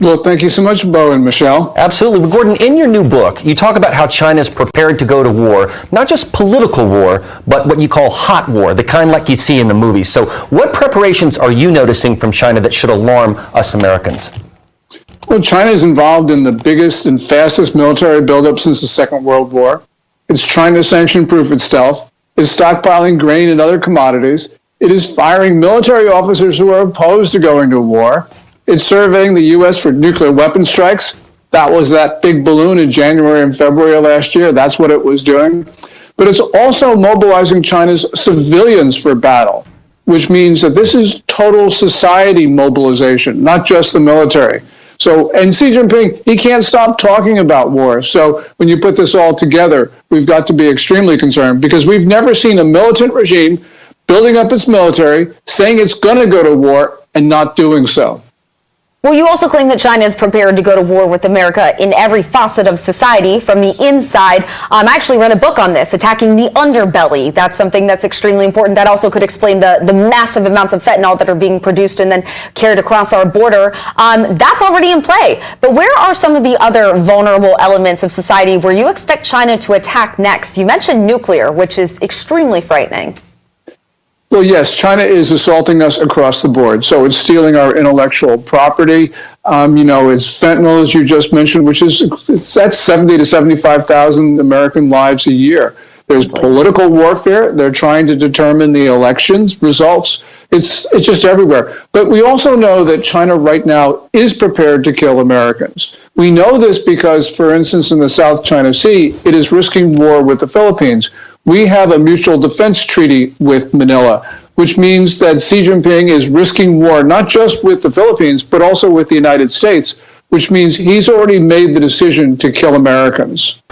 Well, thank you so much, Bo and Michelle. Absolutely. But Gordon, in your new book, you talk about how China is prepared to go to war, not just political war, but what you call hot war, the kind like you see in the movies. So what preparations are you noticing from China that should alarm us Americans? Well, China is involved in the biggest and fastest military buildup since the Second World War. It's trying to sanction-proof itself. It's stockpiling grain and other commodities. It is firing military officers who are opposed to going to war. It's surveying the U.S. for nuclear weapon strikes. That was that big balloon in January and February of last year. That's what it was doing. But it's also mobilizing China's civilians for battle, which means that this is total society mobilization, not just the military. And Xi Jinping, he can't stop talking about war. So when you put this all together, we've got to be extremely concerned because we've never seen a militant regime building up its military, saying it's going to go to war and not doing so. Well, you also claim that China is prepared to go to war with America in every facet of society from the inside. I actually read a book on this, Attacking the Underbelly. That's something that's extremely important. That also could explain the massive amounts of fentanyl that are being produced and then carried across our border. That's already in play. But where are some of the other vulnerable elements of society where you expect China to attack next? You mentioned nuclear, which is extremely frightening. Well, yes, China is assaulting us across the board. So it's stealing our intellectual property. It's fentanyl, as you just mentioned, that's 70 to 75,000 American lives a year. There's political warfare. They're trying to determine the elections results. It's just everywhere. But we also know that China right now is prepared to kill Americans. We know this because, for instance, in the South China Sea, it is risking war with the Philippines. We have a mutual defense treaty with Manila, which means that Xi Jinping is risking war not just with the Philippines, but also with the United States, which means he's already made the decision to kill Americans.